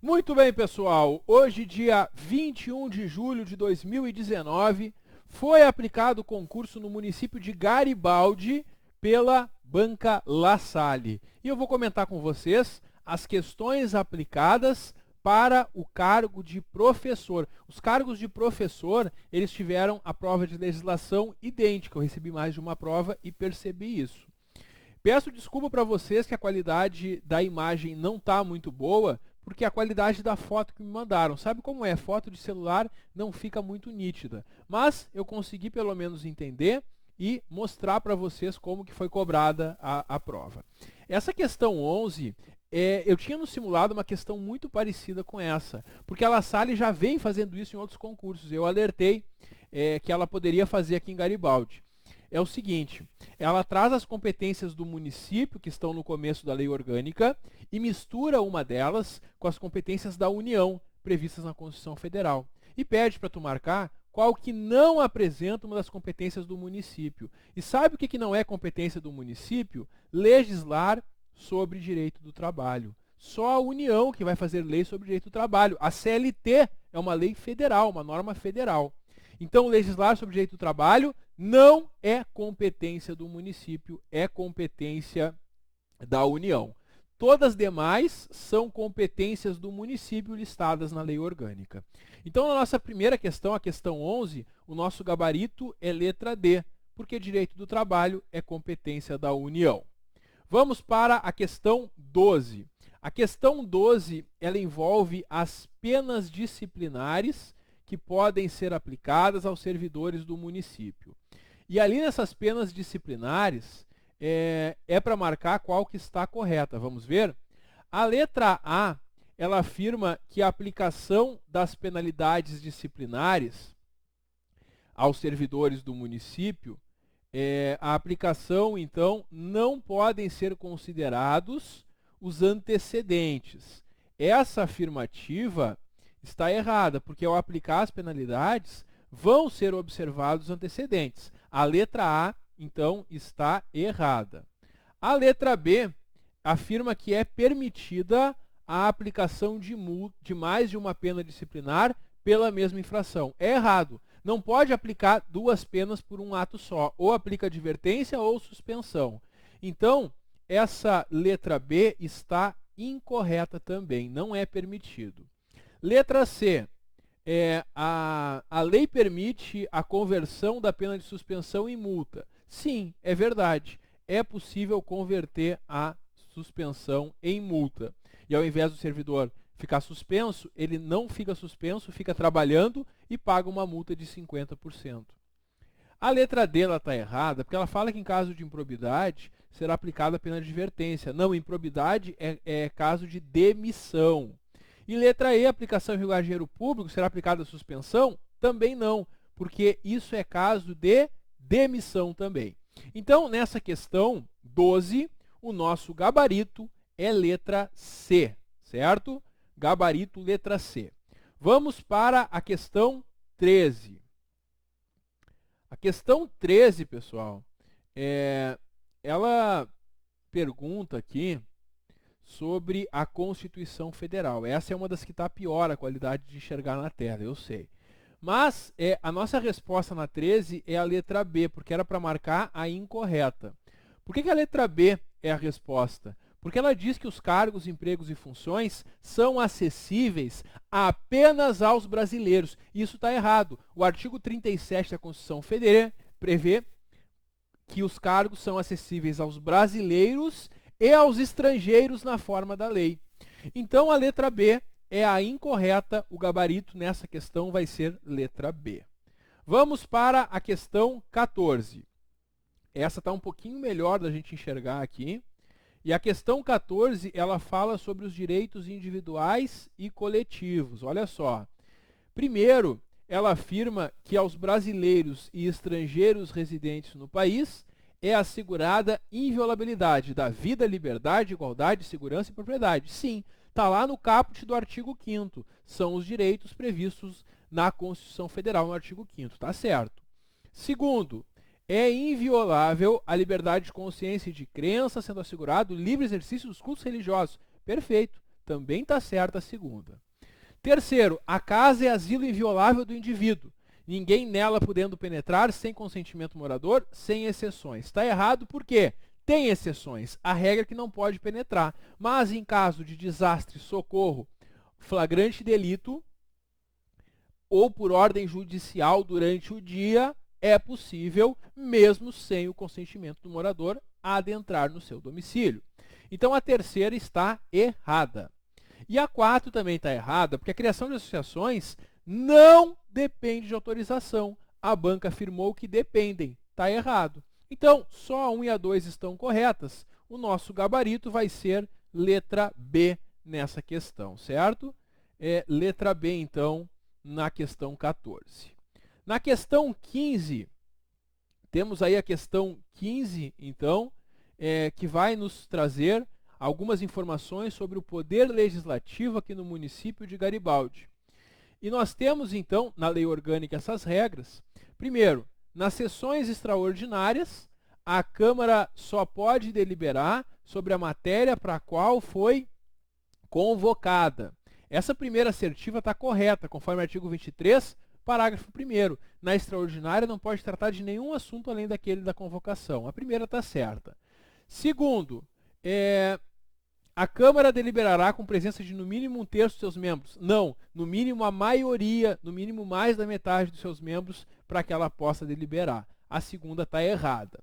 Muito bem, pessoal. Hoje, dia 21 de julho de 2019, foi aplicado o concurso no município de Garibaldi pela Banca La Salle. E eu vou comentar com vocês as questões aplicadas para o cargo de professor. Os cargos de professor, eles tiveram a prova de legislação idêntica. Eu recebi mais de uma prova e percebi isso. Peço desculpa para vocês que a qualidade da imagem não está muito boa, porque a qualidade da foto que me mandaram, sabe como é? Foto de celular não fica muito nítida. Mas eu consegui pelo menos entender e mostrar para vocês como que foi cobrada a prova. Essa questão 11, eu tinha no simulado uma questão muito parecida com essa, porque a La Salle já vem fazendo isso em outros concursos. Eu alertei que ela poderia fazer aqui em Garibaldi. É o seguinte, ela traz as competências do município, que estão no começo da lei orgânica, e mistura uma delas com as competências da União, previstas na Constituição Federal. E pede para tu marcar qual que não apresenta uma das competências do município. E sabe o que não é competência do município? Legislar sobre direito do trabalho. Só a União que vai fazer lei sobre direito do trabalho. A CLT é uma lei federal, uma norma federal. Então, legislar sobre direito do trabalho não é competência do município, é competência da União. Todas as demais são competências do município listadas na lei orgânica. Então, na nossa primeira questão, a questão 11, o nosso gabarito é letra D, porque direito do trabalho é competência da União. Vamos para a questão 12. A questão 12, ela envolve as penas disciplinares que podem ser aplicadas aos servidores do município. E ali nessas penas disciplinares, é para marcar qual que está correta. Vamos ver? A letra A, ela afirma que a aplicação das penalidades disciplinares aos servidores do município, a aplicação, então, não podem ser considerados os antecedentes. Essa afirmativa está errada, porque ao aplicar as penalidades, vão ser observados os antecedentes. A letra A, então, está errada. A letra B afirma que é permitida a aplicação de mais de uma pena disciplinar pela mesma infração. É errado. Não pode aplicar duas penas por um ato só. Ou aplica advertência ou suspensão. Então, essa letra B está incorreta também. Não é permitido. Letra C, a lei permite a conversão da pena de suspensão em multa. Sim, é verdade. É possível converter a suspensão em multa. E ao invés do servidor ficar suspenso, ele não fica suspenso, fica trabalhando e paga uma multa de 50%. A letra D está errada, porque ela fala que em caso de improbidade será aplicada a pena de advertência. Não, improbidade é caso de demissão. E letra E, aplicação em regageiro público, será aplicada a suspensão? Também não, porque isso é caso de demissão também. Então, nessa questão 12, o nosso gabarito é letra C, certo? Gabarito letra C. Vamos para a questão 13. A questão 13, pessoal, ela pergunta aqui sobre a Constituição Federal. Essa é uma das que está pior a qualidade de enxergar na tela, eu sei. Mas a nossa resposta na 13 é a letra B, porque era para marcar a incorreta. Por que a letra B é a resposta? Porque ela diz que os cargos, empregos e funções são acessíveis apenas aos brasileiros. Isso está errado. O artigo 37 da Constituição Federal prevê que os cargos são acessíveis aos brasileiros e aos estrangeiros na forma da lei. Então, a letra B é a incorreta, o gabarito nessa questão vai ser letra B. Vamos para a questão 14. Essa está um pouquinho melhor da gente enxergar aqui. E a questão 14, ela fala sobre os direitos individuais e coletivos. Olha só. Primeiro, ela afirma que aos brasileiros e estrangeiros residentes no país é assegurada inviolabilidade da vida, liberdade, igualdade, segurança e propriedade. Sim, está lá no caput do artigo 5º. São os direitos previstos na Constituição Federal, no artigo 5º. Está certo. Segundo, é inviolável a liberdade de consciência e de crença, sendo assegurado o livre exercício dos cultos religiosos. Perfeito, Também está certa a segunda. Terceiro, a casa é asilo inviolável do indivíduo. Ninguém nela podendo penetrar sem consentimento morador, sem exceções. Está errado por quê? Tem exceções. A regra é que não pode penetrar. Mas em caso de desastre, socorro, flagrante delito ou por ordem judicial durante o dia, é possível, mesmo sem o consentimento do morador, adentrar no seu domicílio. Então a terceira está errada. E a 4 também está errada, porque a criação de associações não depende de autorização. A banca afirmou que dependem. Está errado. Então, só a 1 e a 2 estão corretas. O nosso gabarito vai ser letra B nessa questão, certo? Letra B, então, na questão 14. Na questão 15, temos aí a questão 15, então, que vai nos trazer algumas informações sobre o poder legislativo aqui no município de Garibaldi. E nós temos, então, na lei orgânica essas regras. Primeiro, nas sessões extraordinárias, a Câmara só pode deliberar sobre a matéria para a qual foi convocada. Essa primeira assertiva está correta, conforme o artigo 23, parágrafo 1º. Na extraordinária não pode tratar de nenhum assunto além daquele da convocação. A primeira está certa. Segundo, a Câmara deliberará com presença de no mínimo 1/3 de seus membros. Não, no mínimo a maioria, no mínimo mais da metade dos seus membros para que ela possa deliberar. A segunda está errada.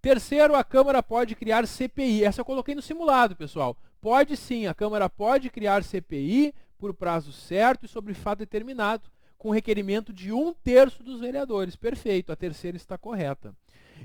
Terceiro, a Câmara pode criar CPI. Essa eu coloquei no simulado, pessoal. Pode sim, a Câmara pode criar CPI por prazo certo e sobre fato determinado, com requerimento de 1/3 dos vereadores. Perfeito, a terceira está correta.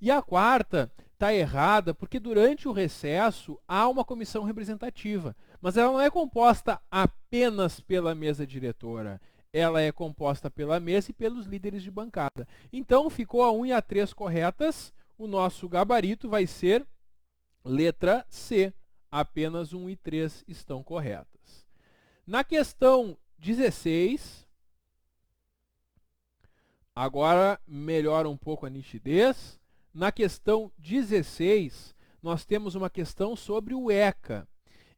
E a quarta está errada porque durante o recesso há uma comissão representativa, mas ela não é composta apenas pela mesa diretora, ela é composta pela mesa e pelos líderes de bancada. Então ficou a 1 e a 3 corretas, o nosso gabarito vai ser letra C, apenas 1 e 3 estão corretas. Na questão 16, agora melhora um pouco a nitidez. Na questão 16, nós temos uma questão sobre o ECA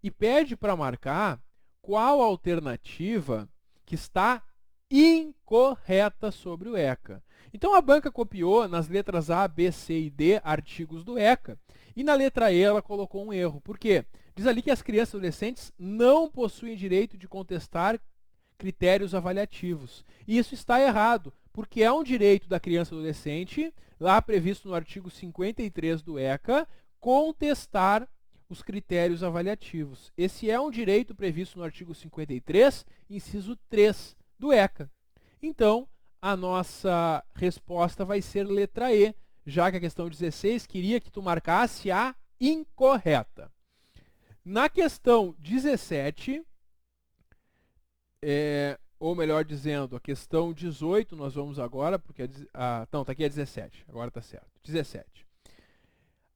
e pede para marcar qual a alternativa que está incorreta sobre o ECA. Então a banca copiou nas letras A, B, C e D artigos do ECA e na letra E ela colocou um erro. Por quê? Diz ali que as crianças e adolescentes não possuem direito de contestar critérios avaliativos. E isso está errado, porque é um direito da criança e adolescente, lá previsto no artigo 53 do ECA, contestar os critérios avaliativos. Esse é um direito previsto no artigo 53, inciso 3 do ECA. Então, a nossa resposta vai ser letra E, já que a questão 16 queria que tu marcasse a incorreta. Na questão 17, ou melhor dizendo, a questão 18, nós vamos agora, porque não, está aqui a 17, agora está certo. 17.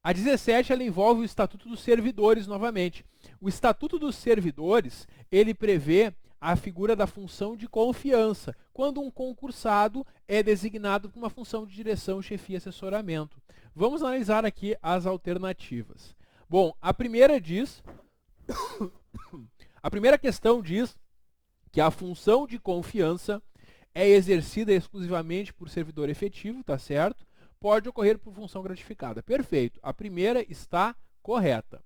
A 17, ela envolve o Estatuto dos Servidores novamente. O Estatuto dos Servidores, ele prevê a figura da função de confiança, quando um concursado é designado para uma função de direção, chefia e assessoramento. Vamos analisar aqui as alternativas. Bom, a primeira diz, a primeira questão diz que a função de confiança é exercida exclusivamente por servidor efetivo, tá certo? Pode ocorrer por função gratificada. Perfeito. A primeira está correta.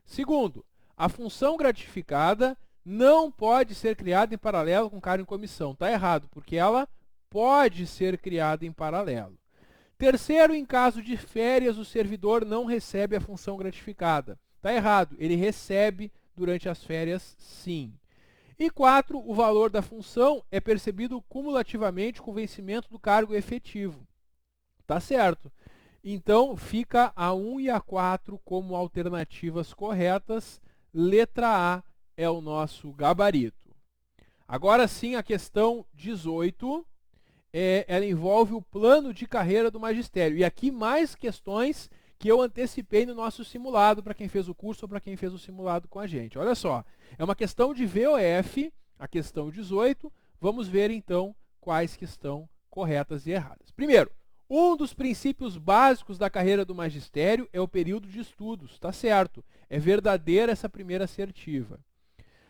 Segundo, a função gratificada não pode ser criada em paralelo com cargo em comissão. Está errado, porque ela pode ser criada em paralelo. Terceiro, em caso de férias, o servidor não recebe a função gratificada. Está errado, ele recebe durante as férias, sim. E 4, o valor da função é percebido cumulativamente com o vencimento do cargo efetivo. Tá certo. Então, fica a 1 e a 4 como alternativas corretas. Letra A é o nosso gabarito. Agora sim, a questão 18, ela envolve o plano de carreira do magistério. E aqui mais questões que eu antecipei no nosso simulado, para quem fez o curso ou para quem fez o simulado com a gente. Olha só, é uma questão de VOF, a questão 18. Vamos ver então quais que estão corretas e erradas. Primeiro, um dos princípios básicos da carreira do magistério é o período de estudos. Está certo, é verdadeira essa primeira assertiva.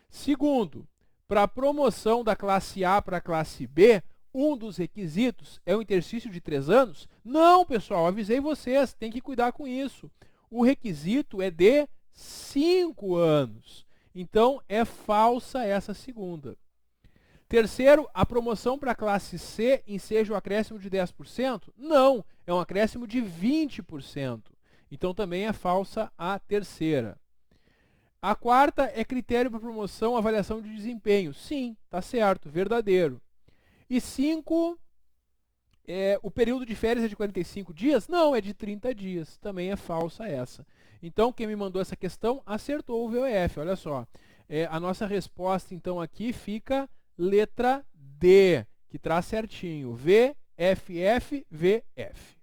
Segundo, para a promoção da classe A para a classe B, um dos requisitos é o interstício de 3 anos? Não, pessoal, avisei vocês, tem que cuidar com isso. O requisito é de 5 anos. Então, é falsa essa segunda. Terceiro, a promoção para a classe C enseja o acréscimo de 10%? Não, é um acréscimo de 20%. Então, também é falsa a terceira. A quarta é critério para promoção, avaliação de desempenho. Sim, tá certo, verdadeiro. E 5, o período de férias é de 45 dias? Não, é de 30 dias. Também é falsa essa. Então, quem me mandou essa questão acertou o VOF. Olha só. A nossa resposta, então, aqui fica letra D, que traz certinho. VFF, VF.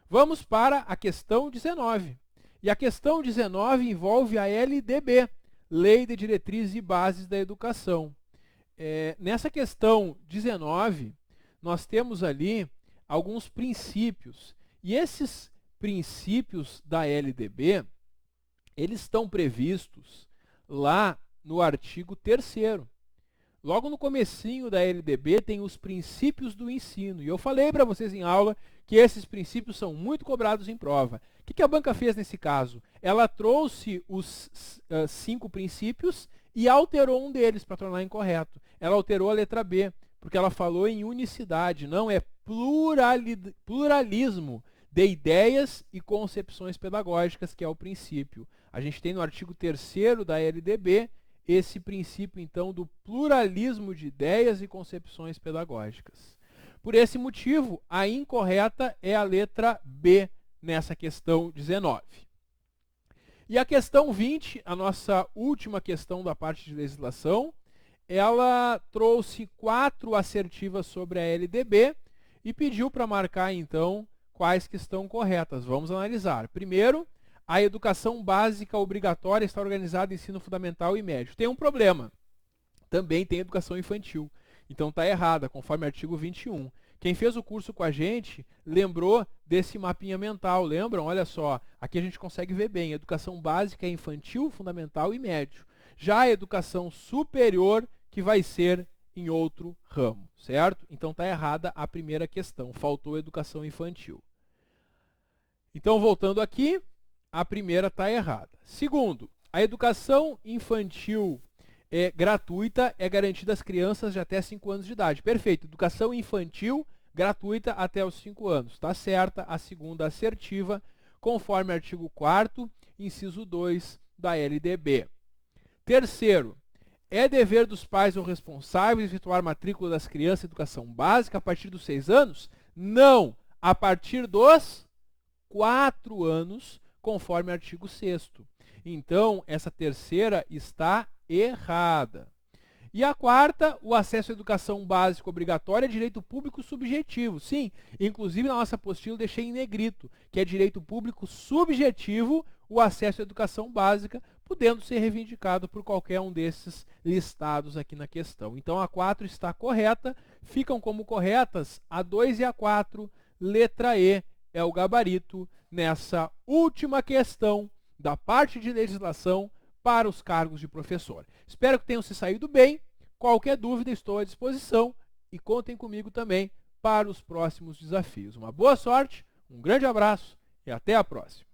Vamos para a questão 19. E a questão 19 envolve a LDB, Lei de Diretrizes e Bases da Educação. Nessa questão 19, nós temos ali alguns princípios. E esses princípios da LDB, eles estão previstos lá no artigo 3º. Logo no comecinho da LDB tem os princípios do ensino. E eu falei para vocês em aula que esses princípios são muito cobrados em prova. O que a banca fez nesse caso? Ela trouxe os 5 princípios e alterou um deles para tornar incorreto. Ela alterou a letra B, porque ela falou em unicidade, não é pluralismo de ideias e concepções pedagógicas, que é o princípio. A gente tem no artigo 3º da LDB esse princípio, então, do pluralismo de ideias e concepções pedagógicas. Por esse motivo, a incorreta é a letra B nessa questão 19. E a questão 20, a nossa última questão da parte de legislação, ela trouxe 4 assertivas sobre a LDB e pediu para marcar, então, quais que estão corretas. Vamos analisar. Primeiro, a educação básica obrigatória está organizada em ensino fundamental e médio. Tem um problema. Também tem educação infantil. Então está errada, conforme artigo 21. Quem fez o curso com a gente lembrou desse mapinha mental. Lembram? Olha só, aqui a gente consegue ver bem. Educação básica é infantil, fundamental e médio. Já a educação superior, que vai ser em outro ramo, certo? Então está errada a primeira questão. Faltou educação infantil. Então, voltando aqui, a primeira está errada. Segundo, a educação infantil gratuita é garantida às crianças de até 5 anos de idade. Perfeito. Educação infantil gratuita até os 5 anos. Está certa a segunda assertiva, conforme artigo 4º, inciso 2 da LDB. Terceiro, é dever dos pais ou responsáveis efetuar matrícula das crianças em educação básica a partir dos 6 anos? Não. A partir dos 4 anos, conforme artigo 6º. Então, essa terceira está errada. E a quarta, o acesso à educação básica obrigatória é direito público subjetivo. Sim, inclusive na nossa apostila eu deixei em negrito, que é direito público subjetivo o acesso à educação básica, podendo ser reivindicado por qualquer um desses listados aqui na questão. Então, a 4 está correta. Ficam como corretas a 2 e a 4, letra E é o gabarito nessa última questão da parte de legislação para os cargos de professor. Espero que tenham se saído bem. Qualquer dúvida, estou à disposição e contem comigo também para os próximos desafios. Uma boa sorte, um grande abraço e até a próxima.